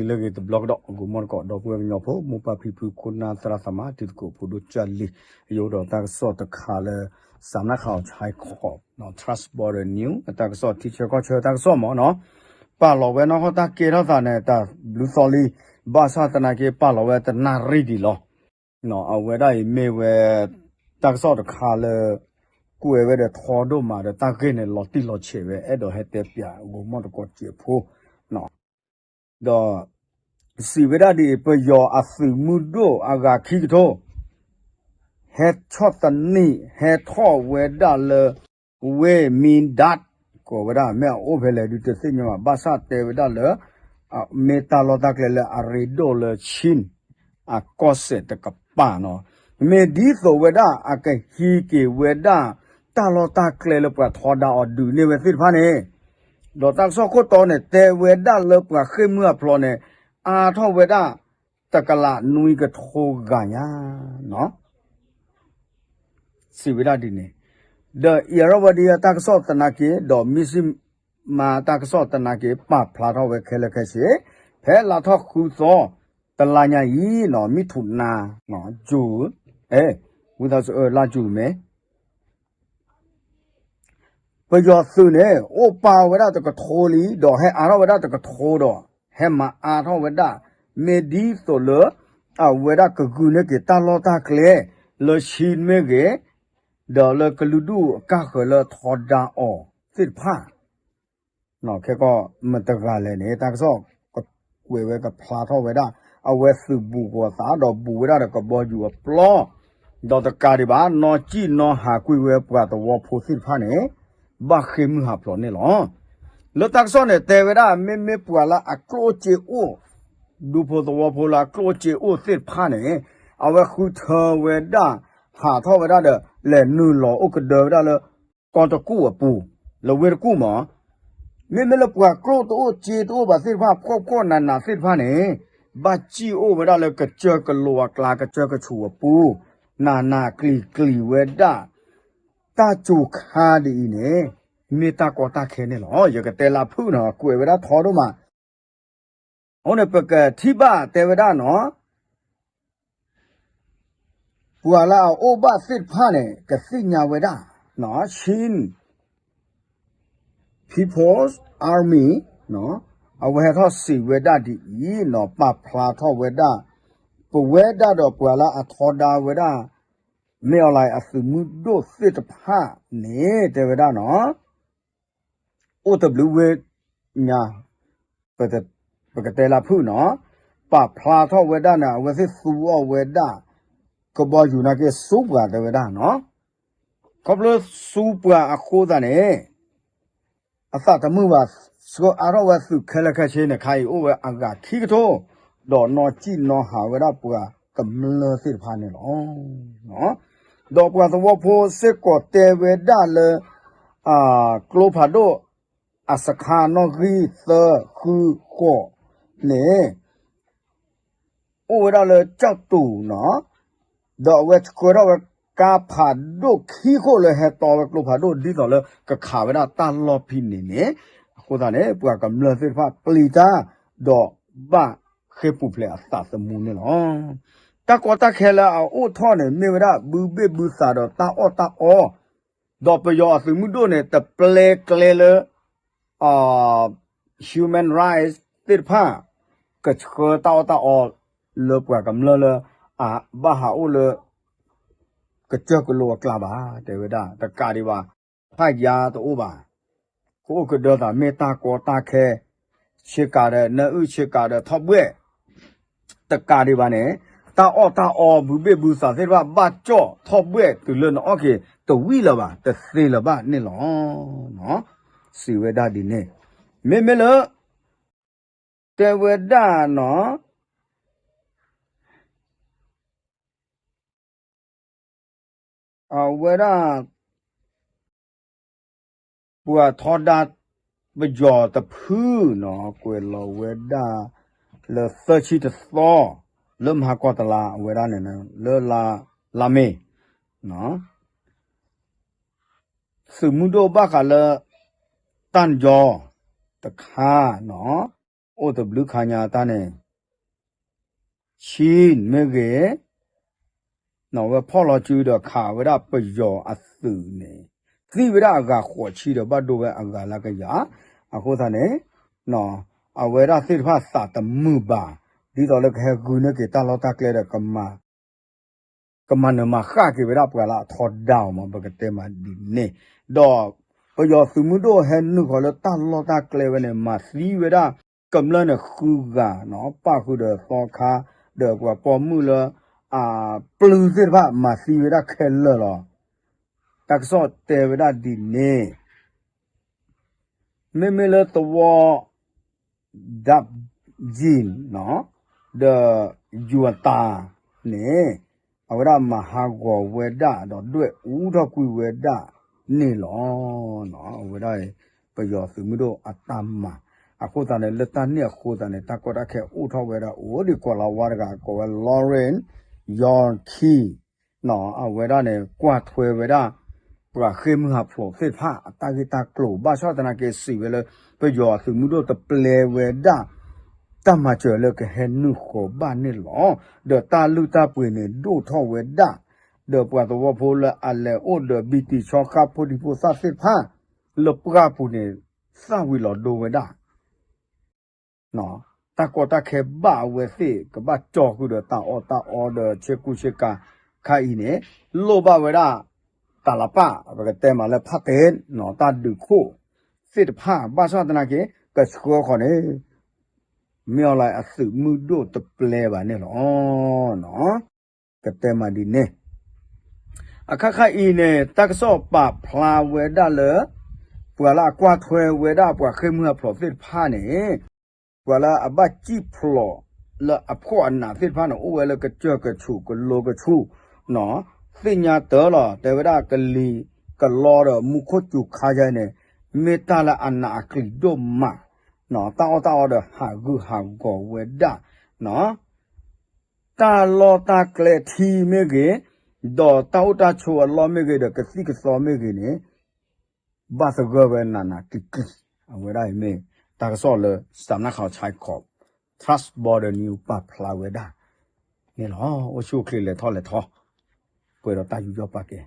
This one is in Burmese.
lagi the blog dok gumon ko dok we nyopo mo pa pipu kuna tra sama tit ko pudu chali yo do ta so ta khale samna khao chai ko no trust border new ta so teacher ko che ta so mo no pa lo we no ta ke ro ta ne ta blue solly ba sa ta na ke pa lo we ta na ri di lo no a we da me we ta so ta khaleကိုယ်ပဲတဲ့ထော်တို့မှာတဲ့တာကိနေလော်တိလော်ချေပဲအဲ့တော့ဟဲ့တဲ့ပြဟိုမော့တကောချေဖို့နော်တော့စီဝရဒီပယောအဖီမူဒိုအဂါခိတိုဟဲ့ချော့တနီဟဲ့ထော်ဝဲဒါလဝဲမင်ဒတ်ကိုဝရမဲအိုဖဲလေဒီတစိညမဘာသာတေဝဒါလမေတာလောတာကလေအရီဒိုလချင်းအကောစတဲ့ကပါနော်မေဒီဆိုဝဒါအကဟီကေဝဒါတာလောတာကလေလပထောဒါအဒူနေဝသိဖာနေဒေါ်တာဆောကိုတောနေတေဝဒါလပခေမွဖလောနေအာထောဝဒါတကလာနွီကထောဂညာနော်စီဝဒါဒီနေဒေယရဝဒီယတာကဆောတနာကေဒေါ်မီစီမာတာကဆောတနာကေပဖလာထောဝခဲလခဲစီဖဲလာထောခုသောတလာညာယီနော်မိထုနာနော်ဂျူဝဒါဆိုလာဂျူမဲပယောစုနေအိုပါဝရတကထိုလီတော့ဟဲအာရဝရတကထိုတော့ဟဲမအာထောဝဒမေဒီဆိုလအဝရကကူနေကတလောတာကလေလရှိမေကေဒေါ်လကလူဒူကခလထောဒါအောစစ်ဖာနော်ခေကောမတကလည်းနေတာကစောကွေဝဲကဖလာထောဝဒအဝဲစုဘူကောသာတော့ဘူဝရတကဘောယူပလောဒေါ်တကာဒီဘာနော်ကြည့်နော်ဟာကွေဝဲပွားတော့ဖိုစစ်ဖာနေဘာခေမဟာပလောနေလောလတ်ဆောနေတေဝရမေပွာလာအကလိုချေအိုဒူဖိုတော်ဖိုလာကလိုချေအိုစစ်ဖာနေအဝခုထဝဒဟာထောဝဒလေနူလောဥကဒေဝဒလကွန်တကူအပူလဝဲကူမမေလပွာကလိုတိုချေတိုဘာစစ်ဖာကောနာနာစစ်ဖာနေဘာချီအိုဝဒလကချကလောကလာကချကချူအပူနာနာကလီဝဒတာချူခါဒီနေမေတာကောတာခဲနေလောရကတဲလာဖုနော်ကွေဝဒထောတော့မှာဟောနေပကတိဘတေဝဒနော်ပူလာအိုဘစစ်ဖာနေကစိညာဝဒနော်ရှင် People's Army နော်အဝဲထောစီဝဒဒီဤနော်ပဖလာထောဝဒပဝဲဒတော့ပူလာအထောဒါဝဒမေအလိုက်အစမှုဒိုစစ်ဖာနေတေဝဒနော်အိုတဘလူဝဲညာပကတဲလာဖုနော်ပဖလာထောဝဒနာဝစစ်စူဝဒကဘောယူနာကေစူပွာတေဝဒနော်ကဘလစူပွာအခုဒနေအသတမှုပါစကအာရဝစုခဲလခချင်းနေခိုင်အိုဝအကခိကတိုဒေါ်နော်ကြည့်နော်ဟာဝဒပွာကမလစစ်ဖာနေလောနော်ဒေါ်ပွာသဝဖိုစစ်ကိုတေဝဒလကလိုဖာဒိုအစခါနောဂီသခုကိုနေအိုရလကြောက်တူနော်ဒေါ်ဝက်ကိုရဝကာဖာဒိုခီခိုလေဟက်တော်ကလိုဖာဒိုဒီတော်လကခါဝဒတာလောဖိနေနေအခုဒါနဲ့ပွာကမလစစ်ဖာပလီတာဒေါ်ဘာခေပူဖလေအသသမူနေလောတကောတခဲလာအိုထောနေမေဝဒဘူဘေဘူစာတော့တာအောဒေါ်ပယောအစမှုဒိုနေတပလေကလေလhuman rights ติดผ้ากระเชอเต้าเลปกำเลบ้าหาอุเลกระเจกลัวกลาบาเดวดาตะกาดีว่าพายาตัวอุบากูก็เดินตาเมตากอตาแคเชกาเดนอึเชกาเดทอบเวตะกาดีว่าเนี่ยตาบุเบบุษาเสว่าบ้าจ่อทอบเวตุเลนโอเคตัววิละบ่าตะเซละบ่านี่หรอเนาะစီဝဒဒီနေမေလတေဝဒနော်ဝရပူထောဒါဘကြောတဖူးနော်ကွယ်လောဝဒလေသချီတသောလမဟာကောတလာဝရနေလေလာမေနော်စုမှုတော့ဘာကလေတန်ကြောတခါနော်အိုတဘလူခါညာတန်းနေ Chin mege no we polo chu the ka we da pe yo asu ne si we da ga kho chi the ba do we aga la ka ya a ko sa ne no a we da si pha sa ta mu ba di do le khe gu ne ke ta lo ta kle de kama ne ma kha ke we da pwa la tho down ma ba ke te ma di ne do pe yo su mu do he nu ko le ta lo ta kle we ne ma si we da kam la ne khu ga no pa khu de so kha de kwa po mu le plu se ba ma si we da khe le lo tak so te we da di ne me me le to wo dap jin no the yuata ne awara mahago we da do dwe u do ku we da ne lo no we da pe yo su mu do atama ako ta ne le ta ne ko ta ne ta ko da khe u tho we da o di ko la wa ga ko Lauren yon key no we da ne kwa thwe we da pra khim ha pho phe pha ta ki ta klo ba sha ta na ke si we le pe yo su mu do te ple we da ta ma che le ke he nu ko ba ne lo de ta lu ta pwe ne do tho we da de pwa to wo pho le a le o de bt cho kha pho di pho sa phe pha le pra pu ne sa wi lo do we da no ta ko ta khe ba we se ka ba cho ku de ta o de che ku che ka kha i ne lo ba we da ta la pa ba ke te ma le pha te no ta du kho se de pha ba sa ta na ke ka sko kho ne myo lai a su mu do te ple ba ne lo no ke te ma di ne a kha kha i ne ta ka so pa phla we da le pwa la kwa thwe we da pwa khe mu ha pro se pha ne Wala abachi plo la apko anna fit pha no o le ka che ka chu ko lo ka chu no sinya de lo de wada ka li ka lo de mu kho chu kha ja ne me ta la anna akli do ma no ta de ha gu ha go we da no ta lo ta kle thi me ge do ta chu lo me ge de ka si ka so me ge ne ba sa go we na ki we da me ta so le sam na khao chai ko trust border new pa phla we da ne lo o chu kle le tho pwe ro ta yu yo pa ke